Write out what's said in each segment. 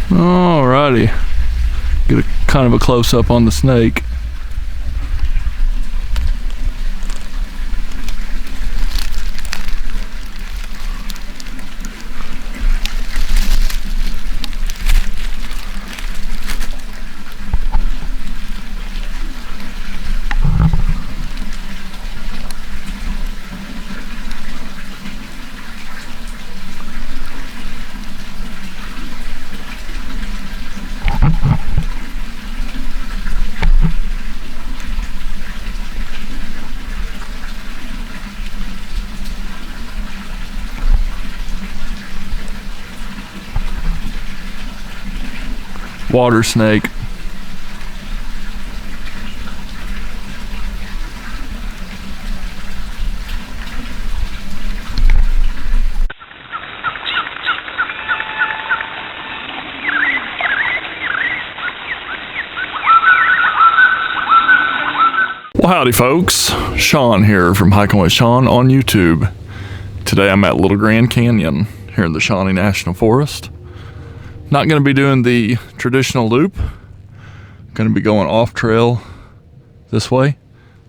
Alrighty, get a kind of a close-up on the snake. Water snake. Well, howdy folks, Shawn here from Hiking with Shawn on YouTube. Today I'm at Little Grand Canyon here in the Shawnee National Forest. Not going to be doing the traditional loop. Going to be going off trail this way.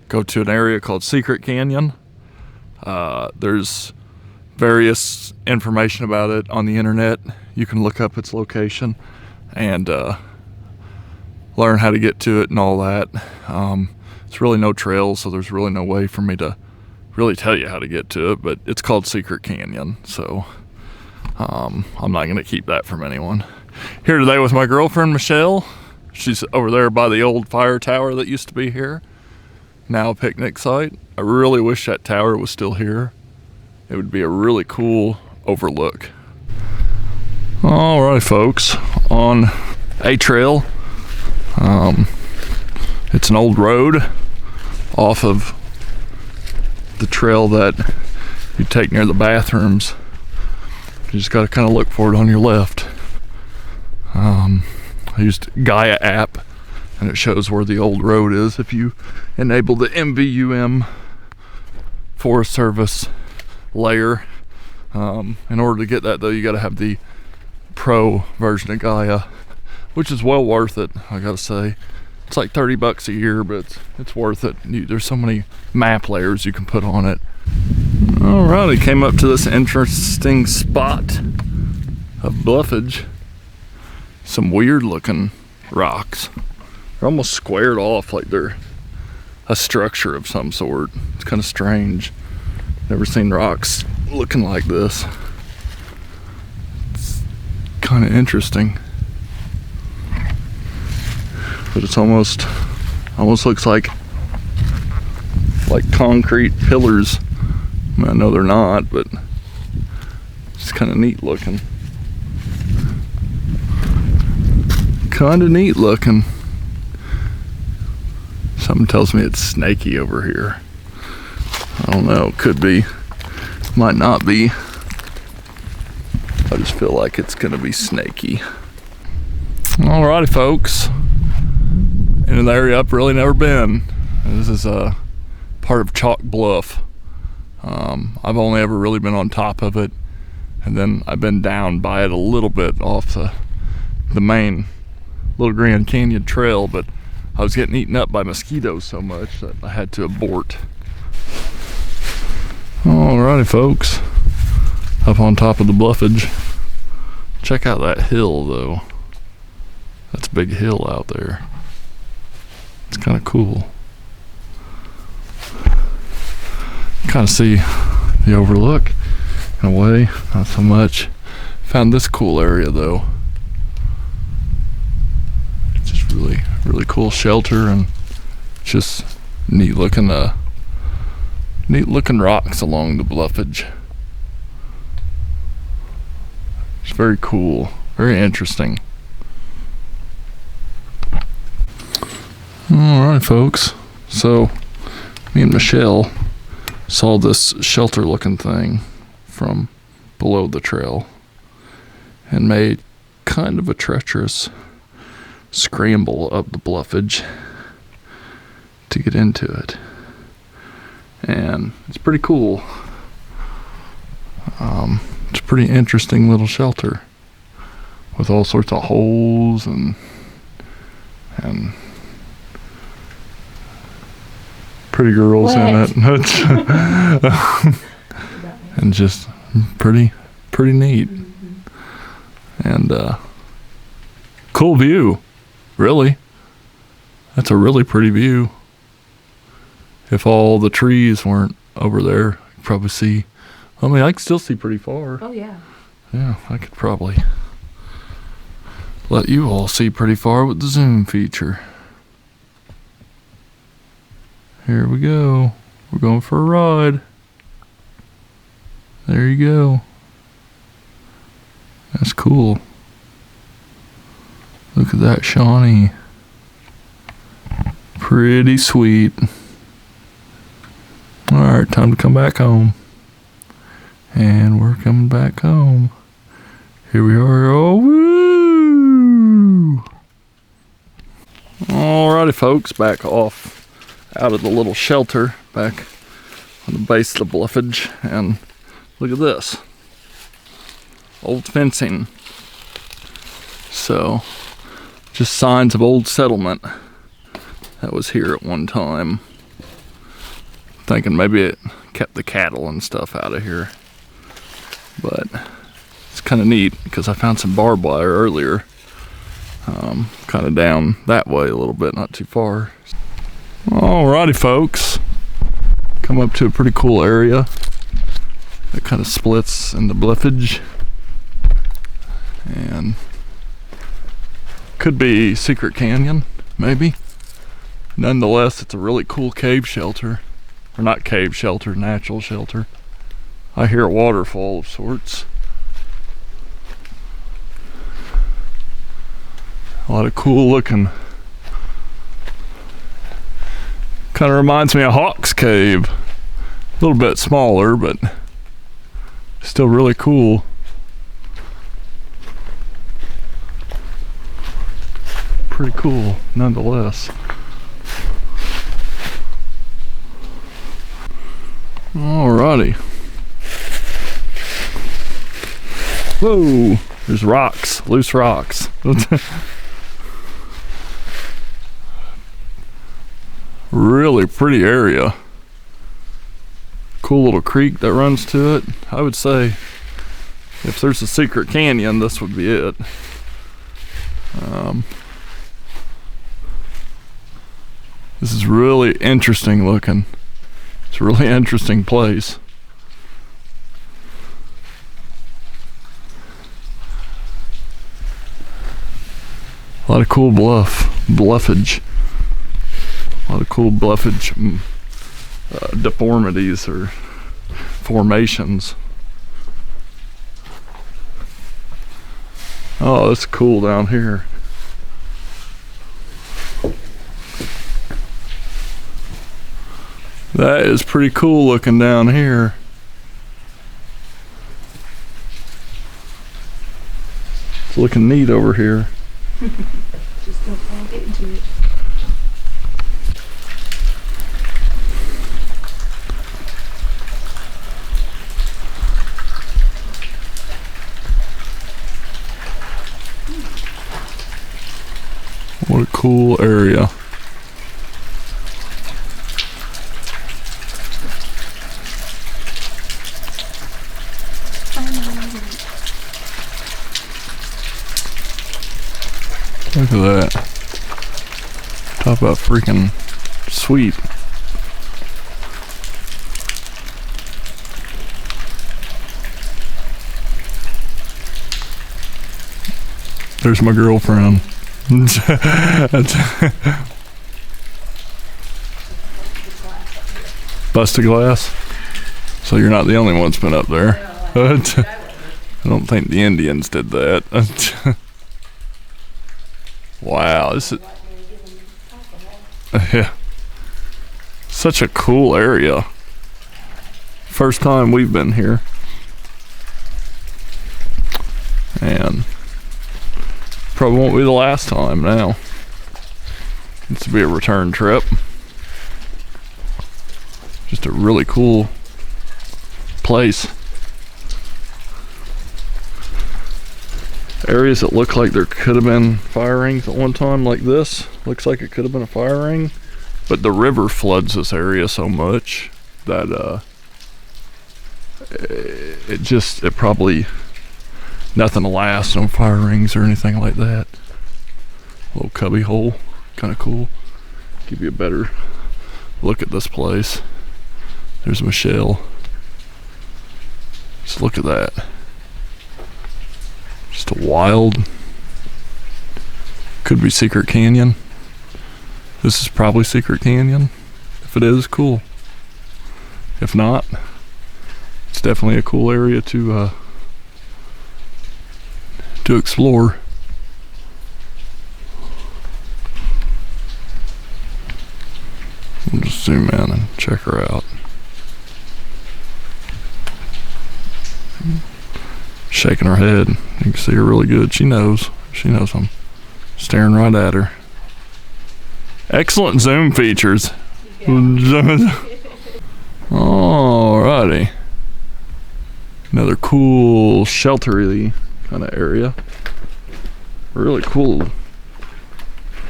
Go to an area called Secret Canyon. There's various information about it on the internet. You can look up its location and learn how to get to it and all that. It's really no trails, so there's really no way for me to really tell you how to get to it, but it's called Secret Canyon, so I'm not going to keep that from anyone. Here today with my girlfriend, Michelle. She's over there by the old fire tower that used to be here. Now a picnic site. I really wish that tower was still here. It would be a really cool overlook. Alright folks, on a trail. It's an old road off of the trail that you take near the bathrooms. You just got to kind of look for it on your left. I used Gaia App, and it shows where the old road is if you enable the MVUM Forest Service layer. In order to get that though, you got to have the pro version of Gaia, which is well worth it, I gotta say. It's like $30 a year, but it's worth it. There's so many map layers you can put on it. Alrighty, came up to this interesting spot of bluffage. Some weird looking rocks. They're almost squared off like they're a structure of some sort. It's kind of strange. Never seen rocks looking like this. It's kind of interesting. But it's almost looks like concrete pillars. I mean, I know they're not, but it's kind of neat looking. Kind of neat looking. Something tells me it's snaky over here. I don't know, could be, might not be. I just feel like it's gonna be snaky. Alrighty folks. In the area I've really never been. This is a part of Chalk Bluff. I've only ever really been on top of it, and then I've been down by it a little bit off the main Little Grand Canyon trail, but I was getting eaten up by mosquitoes so much that I had to abort. Alrighty folks, up on top of the bluffage. Check out that hill though. That's a big hill out there. It's kind of cool. Kind of see the overlook in a way, not so much. Found this cool area though. It's just really cool shelter, and just neat looking rocks along the bluffage. It's very cool, very interesting. Alright folks, so me and Michelle saw this shelter looking thing from below the trail and made kind of a treacherous scramble up the bluffage to get into it, and it's pretty cool. It's a pretty interesting little shelter with all sorts of holes and pretty girls in it. And just pretty neat. And cool view, really. That's a really pretty view. If all the trees weren't over there, you'd probably see, I mean, I can still see pretty far. Oh yeah. Yeah, I could probably let you all see pretty far with the zoom feature. Here we go. We're going for a ride. There you go. That's cool. Look at that Shawnee. Pretty sweet. Alright, time to come back home. And we're coming back home. Here we are. Oh, woo! Alrighty, folks, back off out of the little shelter back on the base of the bluffage. And look at this. Old fencing. So, just signs of old settlement that was here at one time. Thinking maybe it kept the cattle and stuff out of here. But it's kind of neat because I found some barbed wire earlier. Kind of down that way a little bit, not too far. Alrighty, folks. Come up to a pretty cool area. It kind of splits in the bluffage. And could be Secret Canyon, maybe. Nonetheless, it's a really cool cave shelter. Or not cave shelter, natural shelter. I hear a waterfall of sorts. A lot of cool looking. Kind of reminds me of Hawk's Cave. A little bit smaller, but still really cool. Pretty cool, nonetheless. Alrighty. Whoa, there's rocks, loose rocks. Really pretty area. Cool little creek that runs to it. I would say if there's a secret canyon, this would be it. This is really interesting looking. It's a really interesting place. A lot of cool bluffage. A lot of cool bluffage deformities or formations. Oh, that's cool down here. That is pretty cool looking down here. It's looking neat over here. Just don't fall get into it. What a cool area. Look at that. Talk about freaking sweet. There's my girlfriend. Busted glass? So you're not the only one that's been up there. I don't think the Indians did that. Wow, this is yeah, such a cool area. First time we've been here, and probably won't be the last time now. This will be a return trip. Just a really cool place. areas that look like there could have been fire rings at one time, like this. Looks like it could have been a fire ring, but the river floods this area so much that it probably, nothing will last, no fire rings or anything like that. Little cubby hole, kind of cool. Give you a better look at this place. There's Michelle. Just look at that. Just a wild, could be Secret Canyon. This is probably Secret Canyon. If it is, cool. If not, it's definitely a cool area to explore. We'll just zoom in and check her out. Shaking her head. You can see her really good. She knows. She knows I'm staring right at her. Excellent zoom features. Yeah. Alrighty. Another cool sheltery kind of area. Really cool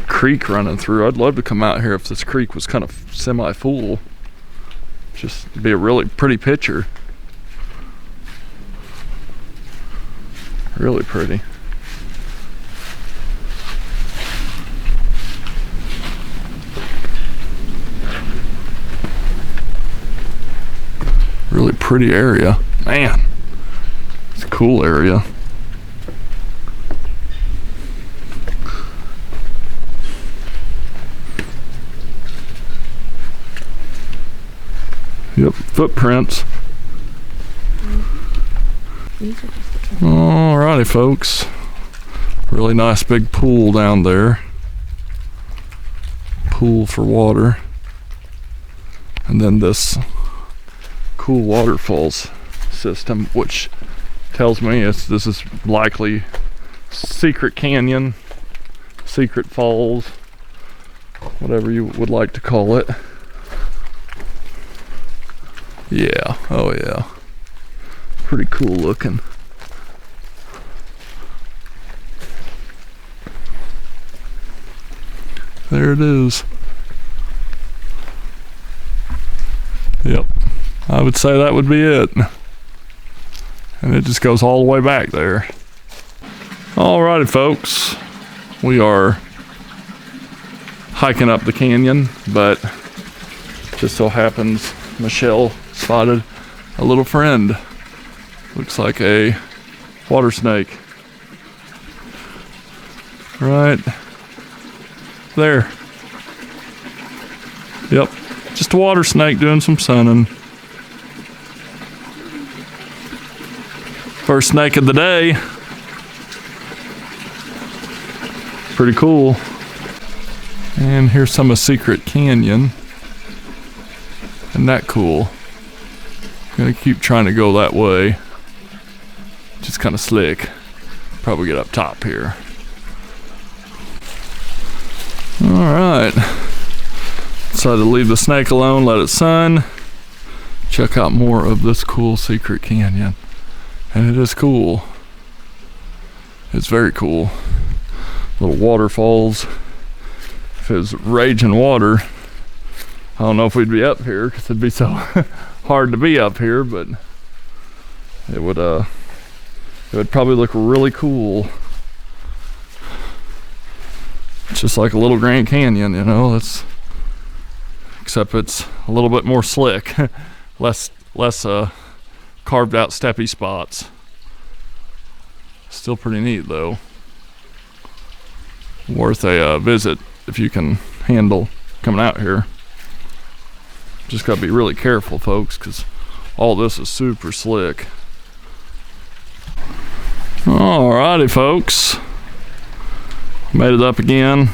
creek running through. I'd love to come out here if this creek was kind of semi-full. Just be a really pretty picture. Really pretty. Really pretty area. Man, it's a cool area. Yep, footprints. Alrighty, folks. Really nice big pool down there. Pool for water. And then this cool waterfalls system, which tells me this is likely Secret Canyon, Secret Falls, whatever you would like to call it. Yeah, oh yeah. Pretty cool looking. There it is. Yep, I would say that would be it. And it just goes all the way back there. Alrighty, folks. We are hiking up the canyon, but just so happens Michelle spotted a little friend. Looks like a water snake. Right there. Yep, just a water snake doing some sunning. First snake of the day. Pretty cool. And here's some of Secret Canyon. Isn't that cool? Gonna keep trying to go that way. Just kind of slick. Probably get up top here. Alright. Decided to leave the snake alone, let it sun. Check out more of this cool Secret Canyon. And it is cool. It's very cool. Little waterfalls. If it was raging water, I don't know if we'd be up here because it'd be so hard to be up here, but it would probably look really cool. It's just like a little Grand Canyon, you know. Except it's a little bit more slick, less carved out steppy spots. Still pretty neat though. Worth a visit if you can handle coming out here. Just gotta be really careful, folks, because all this is super slick. Alrighty, folks. Made it up again.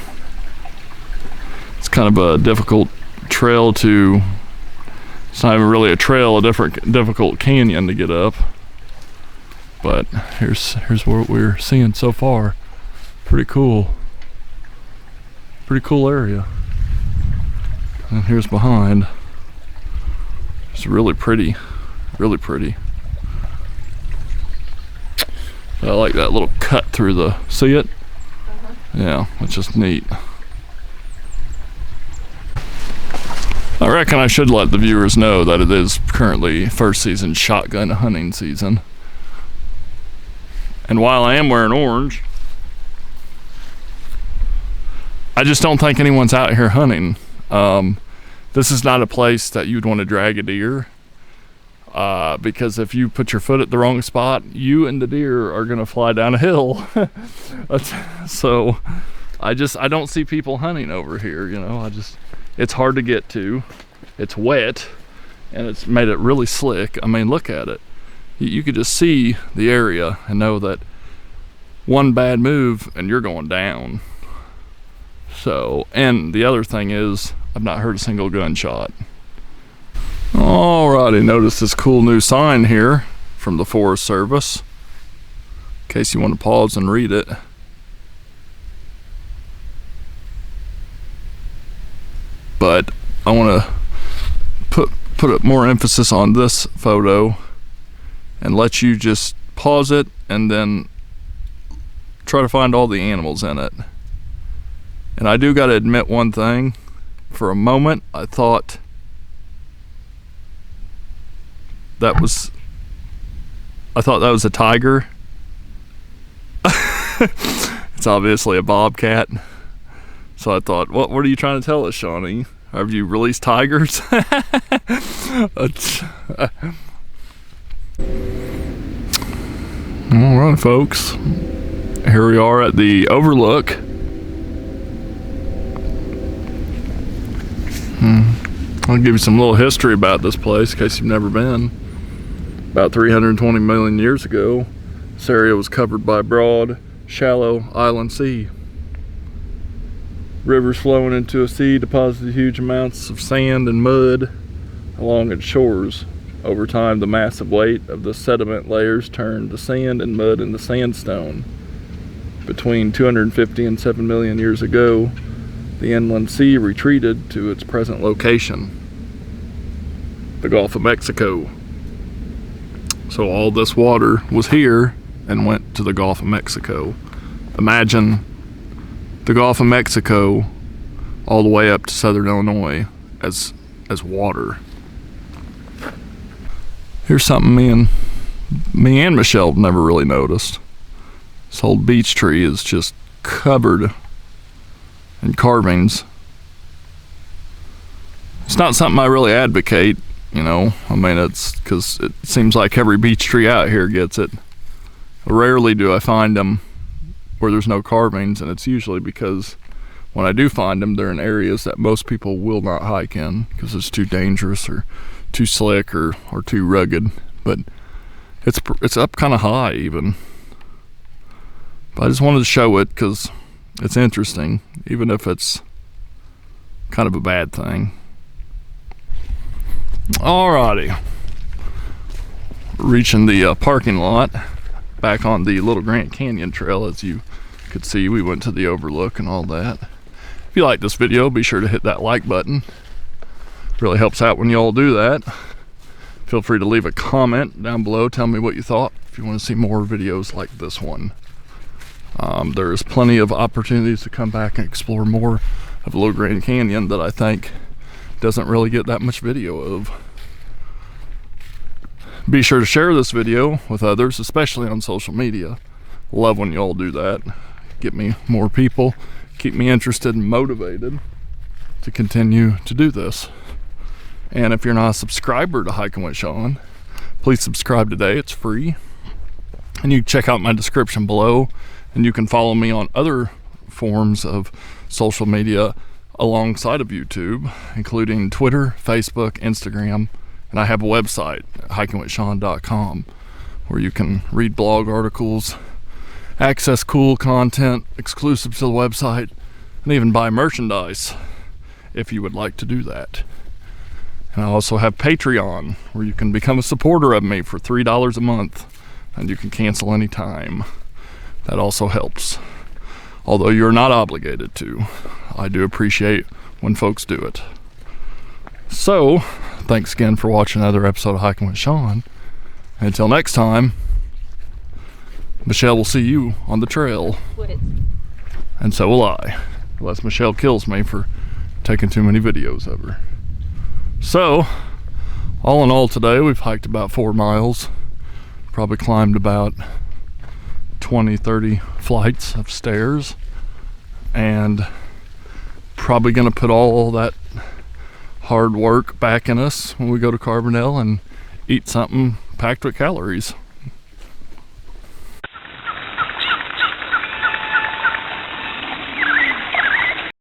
It's kind of a difficult trail to, it's not even really a trail, a difficult canyon to get up. But here's what we're seeing so far. Pretty cool. Pretty cool area. And here's behind. It's really pretty. Really pretty. I like that little cut through the, see it? Yeah, it's just neat. I reckon I should let the viewers know that it is currently first season shotgun hunting season. And while I am wearing orange, I just don't think anyone's out here hunting. This is not a place that you'd want to drag a deer, because if you put your foot at the wrong spot, you and the deer are gonna fly down a hill. So I don't see people hunting over here, you know. It's hard to get to, it's wet, and it's made it really slick. I mean, look at it. You could just see the area and know that one bad move and you're going down. So, and the other thing is, I've not heard a single gunshot. Alrighty, notice this cool new sign here from the Forest Service, in case you want to pause and read it. But I want to put more emphasis on this photo and let you just pause it and then try to find all the animals in it. And I do got to admit one thing. For a moment, I thought that was a tiger. It's obviously a bobcat. So I thought, what are you trying to tell us, Shawnee? Have you released tigers? Alright, folks. Here we are at the overlook. I'll give you some little history about this place in case you've never been. About 320 million years ago, this area was covered by a broad, shallow island sea. Rivers flowing into a sea deposited huge amounts of sand and mud along its shores. Over time, the massive weight of the sediment layers turned the sand and mud into sandstone. Between 250 and 7 million years ago, the inland sea retreated to its present location, the Gulf of Mexico. So all this water was here and went to the Gulf of Mexico. Imagine the Gulf of Mexico all the way up to southern Illinois as water. Here's something me and Michelle never really noticed. This whole beech tree is just covered in carvings. It's not something I really advocate, you know. I mean, it's because it seems like every beech tree out here gets it. Rarely do I find them where there's no carvings, and it's usually because when I do find them, they're in areas that most people will not hike in because it's too dangerous or too slick or too rugged. But it's up kind of high even. But I just wanted to show it because it's interesting, even if it's kind of a bad thing. Alrighty. Reaching the parking lot, back on the Little Grant Canyon Trail. As you could see, we went to the overlook and all that. If you like this video, be sure to hit that like button. Really helps out when you all do that. Feel free to leave a comment down below. Tell me what you thought if you want to see more videos like this one. There's plenty of opportunities to come back and explore more of Little Grand Canyon that I think doesn't really get that much video of. Be sure to share this video with others, especially on social media. Love when you all do that. Get me more people, keep me interested and motivated to continue to do this. And if you're not a subscriber to Hiking with Shawn, please subscribe today. It's free. And you can check out my description below, and you can follow me on other forms of social media alongside of YouTube, including Twitter, Facebook, Instagram, and I have a website, hikingwithshawn.com, where you can read blog articles, access cool content exclusive to the website, and even buy merchandise if you would like to do that. And I also have Patreon, where you can become a supporter of me for $3 a month, and you can cancel anytime. That also helps. Although you're not obligated to. I do appreciate when folks do it. So, thanks again for watching another episode of Hiking with Shawn. Until next time, Michelle will see you on the trail. Quit. And so will I. Unless Michelle kills me for taking too many videos of her. So, all in all today, we've hiked about 4 miles. Probably climbed about 20, 30 flights of stairs. And probably gonna put all that hard work back in us when we go to Carbondale and eat something packed with calories.